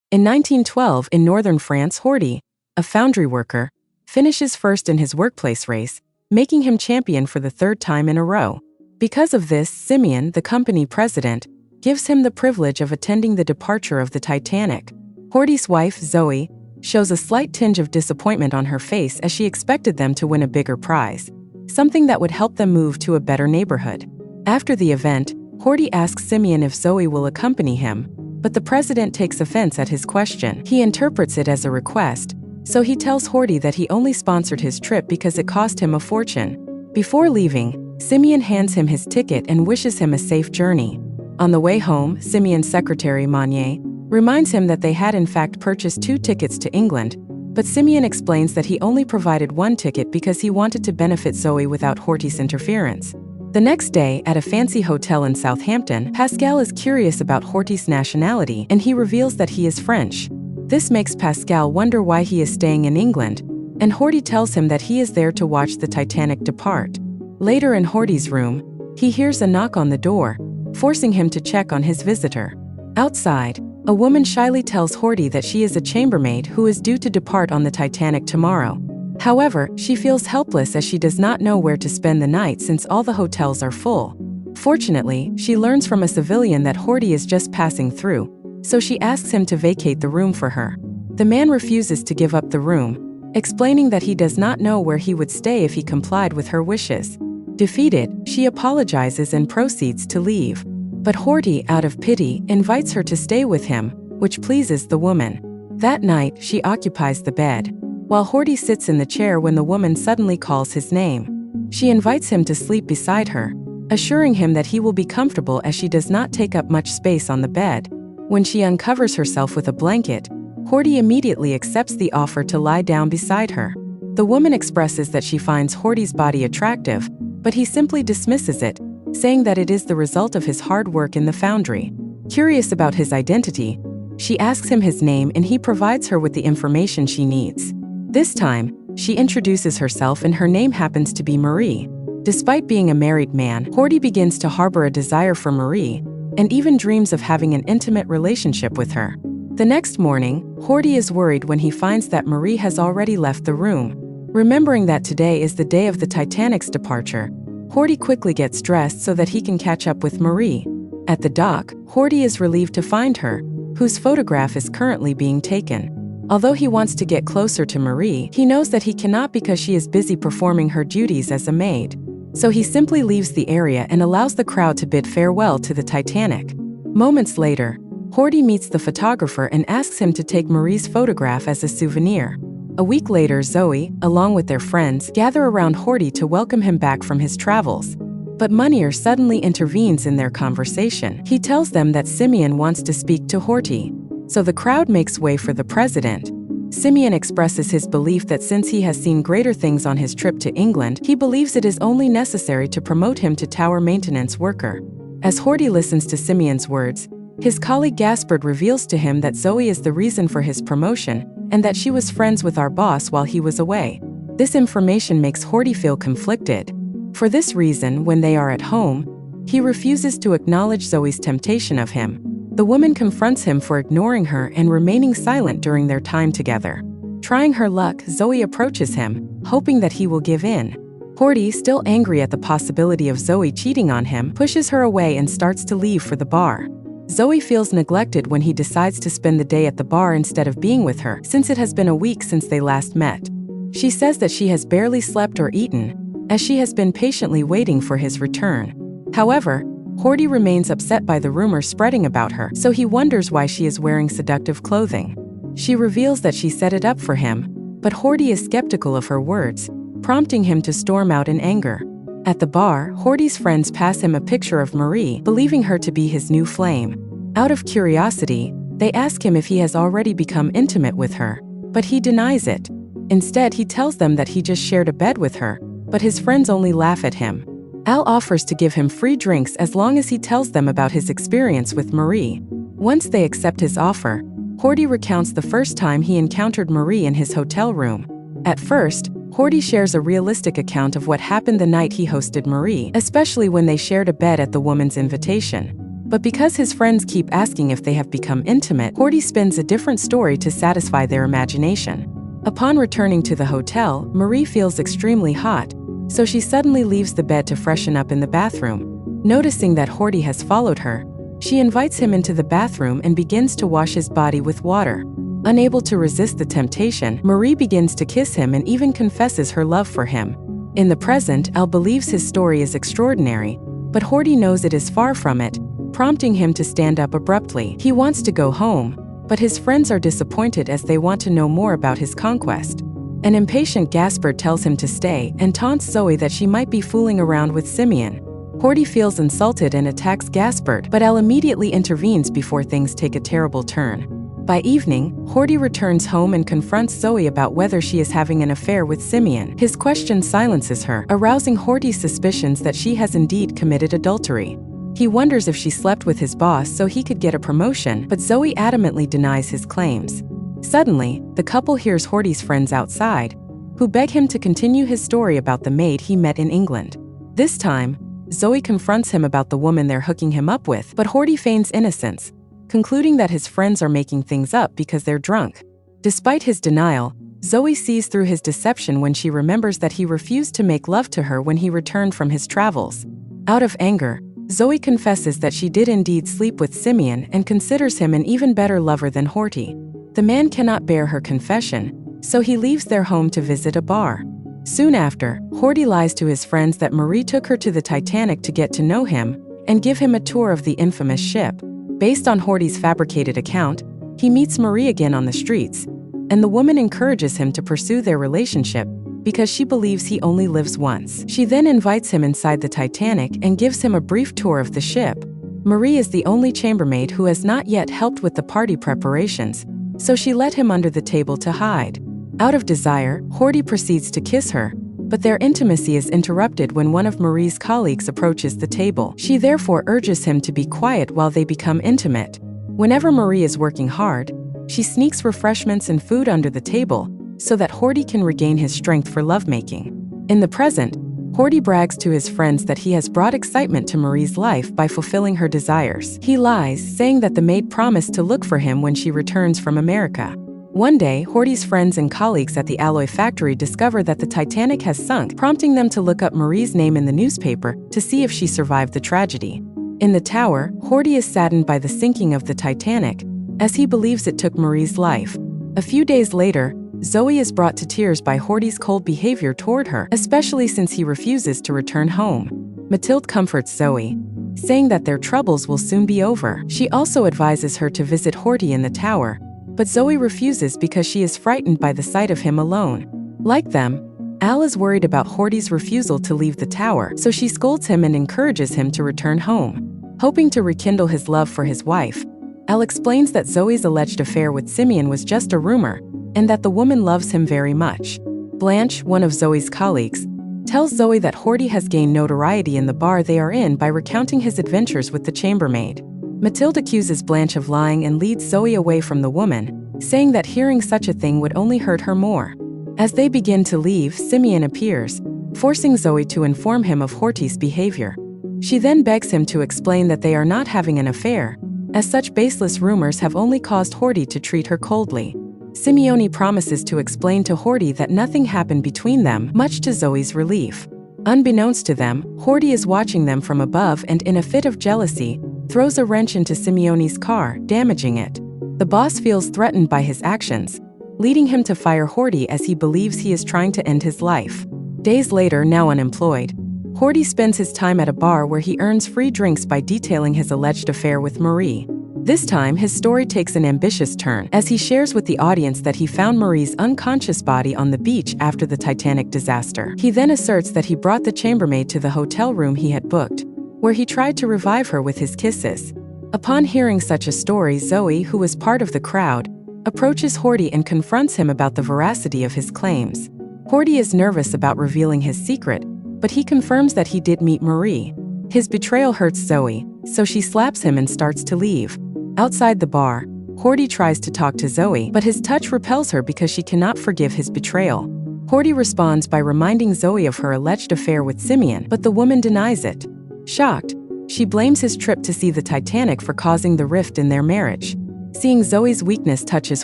In 1912, in northern France, Horty, a foundry worker, finishes first in his workplace race, making him champion for the third time in a row. Because of this, Simeone, the company president, gives him the privilege of attending the departure of the Titanic. Horty's wife, Zoe, shows a slight tinge of disappointment on her face as she expected them to win a bigger prize, something that would help them move to a better neighborhood. After the event, Horty asks Simeone if Zoe will accompany him, but the president takes offense at his question. He interprets it as a request, so he tells Horty that he only sponsored his trip because it cost him a fortune. Before leaving, Simeone hands him his ticket and wishes him a safe journey. On the way home, Simeone's secretary, Monnier, reminds him that they had in fact purchased 2 tickets to England, but Simeone explains that he only provided 1 ticket because he wanted to benefit Zoe without Horty's interference. The next day, at a fancy hotel in Southampton, Pascal is curious about Horty's nationality and he reveals that he is French. This makes Pascal wonder why he is staying in England, and Horty tells him that he is there to watch the Titanic depart. Later in Horty's room, he hears a knock on the door, forcing him to check on his visitor. Outside, a woman shyly tells Horty that she is a chambermaid who is due to depart on the Titanic tomorrow. However, she feels helpless as she does not know where to spend the night since all the hotels are full. Fortunately, she learns from a civilian that Horty is just passing through, so she asks him to vacate the room for her. The man refuses to give up the room, explaining that he does not know where he would stay if he complied with her wishes. Defeated, she apologizes and proceeds to leave. But Horty, out of pity, invites her to stay with him, which pleases the woman. That night, she occupies the bed, while Horty sits in the chair when the woman suddenly calls his name. She invites him to sleep beside her, assuring him that he will be comfortable as she does not take up much space on the bed. When she uncovers herself with a blanket, Horty immediately accepts the offer to lie down beside her. The woman expresses that she finds Horty's body attractive, but he simply dismisses it, saying that it is the result of his hard work in the foundry. Curious about his identity, she asks him his name and he provides her with the information she needs. This time, she introduces herself and her name happens to be Marie. Despite being a married man, Horty begins to harbor a desire for Marie, and even dreams of having an intimate relationship with her. The next morning, Horty is worried when he finds that Marie has already left the room. Remembering that today is the day of the Titanic's departure, Horty quickly gets dressed so that he can catch up with Marie. At the dock, Horty is relieved to find her, whose photograph is currently being taken. Although he wants to get closer to Marie, he knows that he cannot because she is busy performing her duties as a maid. So he simply leaves the area and allows the crowd to bid farewell to the Titanic. Moments later, Horty meets the photographer and asks him to take Marie's photograph as a souvenir. A week later, Zoe, along with their friends, gather around Horty to welcome him back from his travels. But Monnier suddenly intervenes in their conversation. He tells them that Simeone wants to speak to Horty, so the crowd makes way for the president. Simeone expresses his belief that since he has seen greater things on his trip to England, he believes it is only necessary to promote him to tower maintenance worker. As Horty listens to Simeone's words, his colleague Gaspard reveals to him that Zoe is the reason for his promotion and that she was friends with our boss while he was away. This information makes Horty feel conflicted. For this reason, when they are at home, he refuses to acknowledge Zoe's temptation of him. The woman confronts him for ignoring her and remaining silent during their time together. Trying her luck, Zoe approaches him, hoping that he will give in. Horty, still angry at the possibility of Zoe cheating on him, pushes her away and starts to leave for the bar. Zoe feels neglected when he decides to spend the day at the bar instead of being with her, since it has been a week since they last met. She says that she has barely slept or eaten, as she has been patiently waiting for his return. However, Horty remains upset by the rumors spreading about her, so he wonders why she is wearing seductive clothing. She reveals that she set it up for him, but Horty is skeptical of her words, prompting him to storm out in anger. At the bar, Horty's friends pass him a picture of Marie, believing her to be his new flame. Out of curiosity, they ask him if he has already become intimate with her, but he denies it. Instead, he tells them that he just shared a bed with her, but his friends only laugh at him. Al offers to give him free drinks as long as he tells them about his experience with Marie. Once they accept his offer, Horty recounts the first time he encountered Marie in his hotel room. At first, Horty shares a realistic account of what happened the night he hosted Marie, especially when they shared a bed at the woman's invitation. But because his friends keep asking if they have become intimate, Horty spins a different story to satisfy their imagination. Upon returning to the hotel, Marie feels extremely hot, so she suddenly leaves the bed to freshen up in the bathroom. Noticing that Horty has followed her, she invites him into the bathroom and begins to wash his body with water. Unable to resist the temptation, Marie begins to kiss him and even confesses her love for him. In the present, Elle believes his story is extraordinary, but Horty knows it is far from it, prompting him to stand up abruptly. He wants to go home, but his friends are disappointed as they want to know more about his conquest. An impatient Gaspard tells him to stay and taunts Zoe that she might be fooling around with Simeone. Horty feels insulted and attacks Gaspard, but Elle immediately intervenes before things take a terrible turn. By evening, Horty returns home and confronts Zoe about whether she is having an affair with Simeone. His question silences her, arousing Horty's suspicions that she has indeed committed adultery. He wonders if she slept with his boss so he could get a promotion, but Zoe adamantly denies his claims. Suddenly, the couple hears Horty's friends outside, who beg him to continue his story about the maid he met in England. This time, Zoe confronts him about the woman they're hooking him up with, but Horty feigns innocence, concluding that his friends are making things up because they're drunk. Despite his denial, Zoe sees through his deception when she remembers that he refused to make love to her when he returned from his travels. Out of anger, Zoe confesses that she did indeed sleep with Simeone and considers him an even better lover than Horty. The man cannot bear her confession, so he leaves their home to visit a bar. Soon after, Horty lies to his friends that Marie took her to the Titanic to get to know him and give him a tour of the infamous ship. Based on Horty's fabricated account, he meets Marie again on the streets, and the woman encourages him to pursue their relationship because she believes he only lives once. She then invites him inside the Titanic and gives him a brief tour of the ship. Marie is the only chambermaid who has not yet helped with the party preparations, so she let him under the table to hide. Out of desire, Horty proceeds to kiss her, but their intimacy is interrupted when one of Marie's colleagues approaches the table. She therefore urges him to be quiet while they become intimate. Whenever Marie is working hard, she sneaks refreshments and food under the table so that Horty can regain his strength for lovemaking. In the present, Horty brags to his friends that he has brought excitement to Marie's life by fulfilling her desires. He lies, saying that the maid promised to look for him when she returns from America. One day, Horty's friends and colleagues at the alloy factory discover that the Titanic has sunk, prompting them to look up Marie's name in the newspaper to see if she survived the tragedy. In the tower, Horty is saddened by the sinking of the Titanic, as he believes it took Marie's life. A few days later, Zoe is brought to tears by Horty's cold behavior toward her, especially since he refuses to return home. Mathilde comforts Zoe, saying that their troubles will soon be over. She also advises her to visit Horty in the tower, but Zoe refuses because she is frightened by the sight of him alone. Like them, Elle is worried about Horty's refusal to leave the tower, so she scolds him and encourages him to return home. Hoping to rekindle his love for his wife, Elle explains that Zoe's alleged affair with Simeone was just a rumor, and that the woman loves him very much. Blanche, one of Zoe's colleagues, tells Zoe that Horty has gained notoriety in the bar they are in by recounting his adventures with the chambermaid. Mathilde accuses Blanche of lying and leads Zoe away from the woman, saying that hearing such a thing would only hurt her more. As they begin to leave, Simeone appears, forcing Zoe to inform him of Horty's behavior. She then begs him to explain that they are not having an affair, as such baseless rumors have only caused Horty to treat her coldly. Simeone promises to explain to Horty that nothing happened between them, much to Zoe's relief. Unbeknownst to them, Horty is watching them from above and, in a fit of jealousy, throws a wrench into Simeone's car, damaging it. The boss feels threatened by his actions, leading him to fire Horty as he believes he is trying to end his life. Days later, now unemployed, Horty spends his time at a bar where he earns free drinks by detailing his alleged affair with Marie. This time, his story takes an ambitious turn, as he shares with the audience that he found Marie's unconscious body on the beach after the Titanic disaster. He then asserts that he brought the chambermaid to the hotel room he had booked, where he tried to revive her with his kisses. Upon hearing such a story, Zoe, who was part of the crowd, approaches Horty and confronts him about the veracity of his claims. Horty is nervous about revealing his secret, but he confirms that he did meet Marie. His betrayal hurts Zoe, so she slaps him and starts to leave. Outside the bar, Horty tries to talk to Zoe, but his touch repels her because she cannot forgive his betrayal. Horty responds by reminding Zoe of her alleged affair with Simeone, but the woman denies it. Shocked, She blames his trip to see the Titanic for causing the rift in their marriage. Seeing Zoe's weakness touches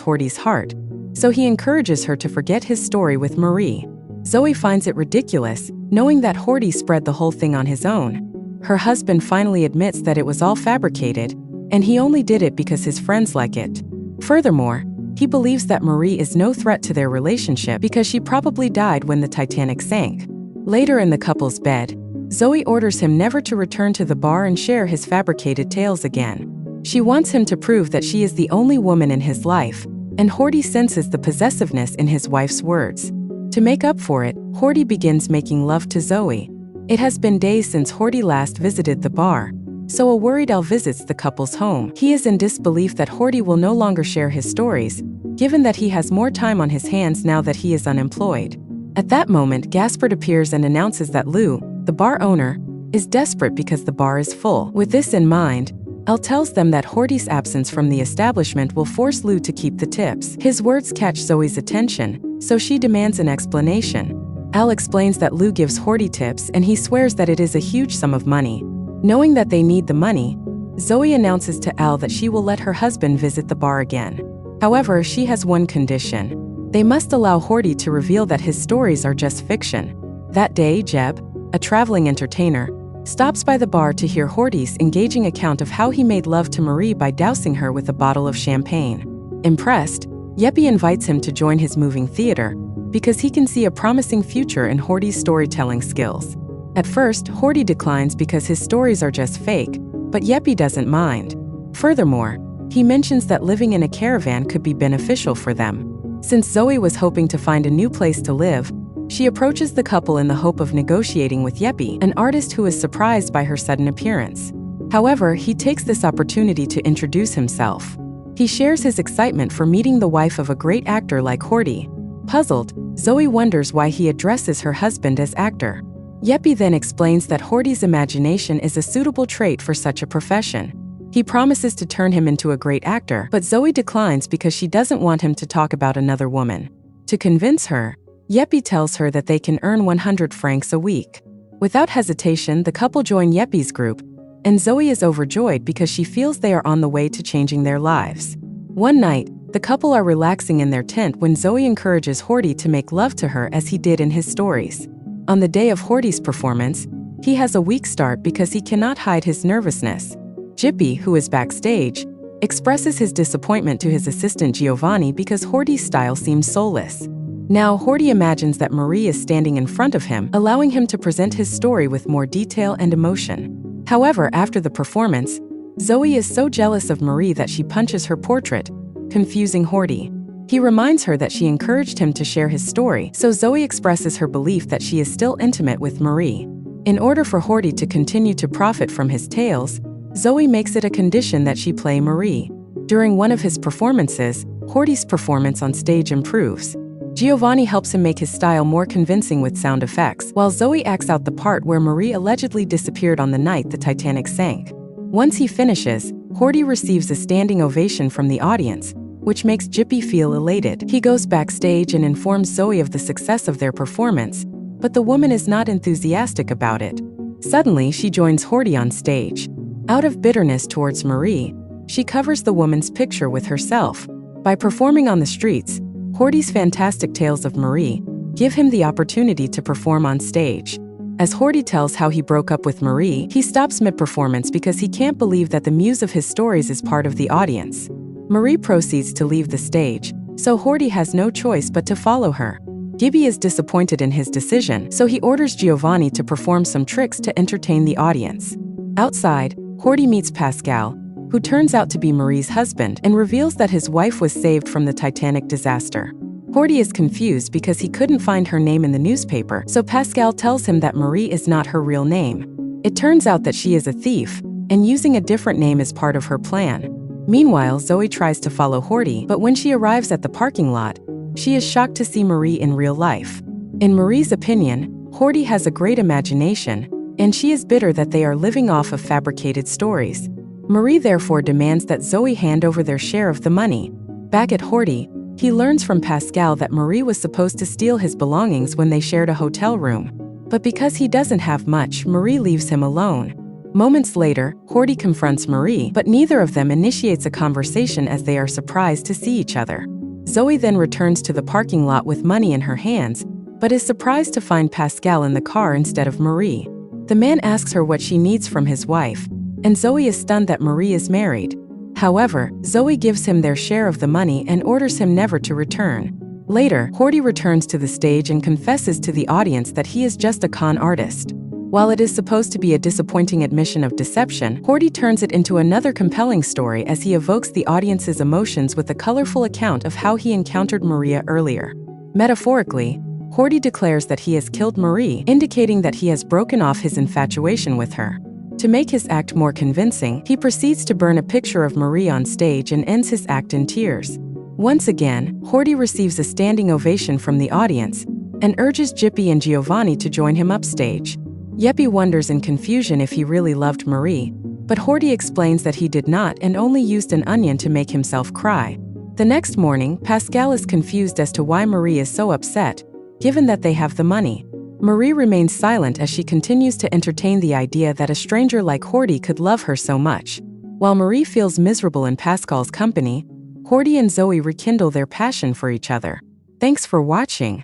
Horty's heart, so he encourages her to forget his story with Marie. Zoe finds it ridiculous, knowing that Horty spread the whole thing on his own. Her husband finally admits that it was all fabricated, and he only did it because his friends like it. Furthermore, he believes that Marie is no threat to their relationship because she probably died when the Titanic sank. Later in the couple's bed, Zoe orders him never to return to the bar and share his fabricated tales again. She wants him to prove that she is the only woman in his life, and Horty senses the possessiveness in his wife's words. To make up for it, Horty begins making love to Zoe. It has been days since Horty last visited the bar, so a worried Elle visits the couple's home. He is in disbelief that Horty will no longer share his stories, given that he has more time on his hands now that he is unemployed. At that moment, Gaspard appears and announces that Lou, the bar owner, is desperate because the bar is full. With this in mind, Elle tells them that Horty's absence from the establishment will force Lou to keep the tips. His words catch Zoe's attention, so she demands an explanation. Elle explains that Lou gives Horty tips and he swears that it is a huge sum of money. Knowing that they need the money, Zoe announces to Elle that she will let her husband visit the bar again. However, she has one condition. They must allow Horty to reveal that his stories are just fiction. That day, Jeb, a traveling entertainer, stops by the bar to hear Horty's engaging account of how he made love to Marie by dousing her with a bottle of champagne. Impressed, Jeppe invites him to join his moving theater because he can see a promising future in Horty's storytelling skills. At first, Horty declines because his stories are just fake, but Jeppe doesn't mind. Furthermore, he mentions that living in a caravan could be beneficial for them. Since Zoe was hoping to find a new place to live, she approaches the couple in the hope of negotiating with Jeppe, an artist who is surprised by her sudden appearance. However, he takes this opportunity to introduce himself. He shares his excitement for meeting the wife of a great actor like Horty. Puzzled, Zoe wonders why he addresses her husband as actor. Jeppe then explains that Horty's imagination is a suitable trait for such a profession. He promises to turn him into a great actor, but Zoe declines because she doesn't want him to talk about another woman. To convince her, Jeppe tells her that they can earn 100 francs a week. Without hesitation, the couple join Jeppe's group, and Zoe is overjoyed because she feels they are on the way to changing their lives. One night, the couple are relaxing in their tent when Zoe encourages Horty to make love to her as he did in his stories. On the day of Horty's performance, he has a weak start because he cannot hide his nervousness. Jeppe, who is backstage, expresses his disappointment to his assistant Giovanni because Horty's style seems soulless. Now, Horty imagines that Marie is standing in front of him, allowing him to present his story with more detail and emotion. However, after the performance, Zoe is so jealous of Marie that she punches her portrait, confusing Horty. He reminds her that she encouraged him to share his story, so Zoe expresses her belief that she is still intimate with Marie. In order for Horty to continue to profit from his tales, Zoe makes it a condition that she play Marie. During one of his performances, Horty's performance on stage improves. Giovanni helps him make his style more convincing with sound effects, while Zoe acts out the part where Marie allegedly disappeared on the night the Titanic sank. Once he finishes, Horty receives a standing ovation from the audience, which makes Jeppe feel elated. He goes backstage and informs Zoe of the success of their performance, but the woman is not enthusiastic about it. Suddenly, she joins Horty on stage. Out of bitterness towards Marie, she covers the woman's picture with herself. By performing on the streets, Horty's fantastic tales of Marie give him the opportunity to perform on stage. As Horty tells how he broke up with Marie, he stops mid-performance because he can't believe that the muse of his stories is part of the audience. Marie proceeds to leave the stage, so Horty has no choice but to follow her. Gibby is disappointed in his decision, so he orders Giovanni to perform some tricks to entertain the audience. Outside, Horty meets Pascal, who turns out to be Marie's husband and reveals that his wife was saved from the Titanic disaster. Horty is confused because he couldn't find her name in the newspaper, so Pascal tells him that Marie is not her real name. It turns out that she is a thief, and using a different name is part of her plan. Meanwhile, Zoe tries to follow Horty, but when she arrives at the parking lot, she is shocked to see Marie in real life. In Marie's opinion, Horty has a great imagination, and she is bitter that they are living off of fabricated stories. Marie therefore demands that Zoe hand over their share of the money. Back at Horty, he learns from Pascal that Marie was supposed to steal his belongings when they shared a hotel room. But because he doesn't have much, Marie leaves him alone. Moments later, Horty confronts Marie, but neither of them initiates a conversation as they are surprised to see each other. Zoe then returns to the parking lot with money in her hands, but is surprised to find Pascal in the car instead of Marie. The man asks her what she needs from his wife, and Zoe is stunned that Marie is married. However, Zoe gives him their share of the money and orders him never to return. Later, Horty returns to the stage and confesses to the audience that he is just a con artist. While it is supposed to be a disappointing admission of deception, Horty turns it into another compelling story as he evokes the audience's emotions with a colorful account of how he encountered Maria earlier. Metaphorically, Horty declares that he has killed Marie, indicating that he has broken off his infatuation with her. To make his act more convincing, he proceeds to burn a picture of Marie on stage and ends his act in tears. Once again, Horty receives a standing ovation from the audience and urges Gippy and Giovanni to join him upstage. Yeppy wonders in confusion if he really loved Marie, but Horty explains that he did not and only used an onion to make himself cry. The next morning, Pascal is confused as to why Marie is so upset, given that they have the money. Marie remains silent as she continues to entertain the idea that a stranger like Horty could love her so much. While Marie feels miserable in Pascal's company, Horty and Zoe rekindle their passion for each other. Thanks for watching.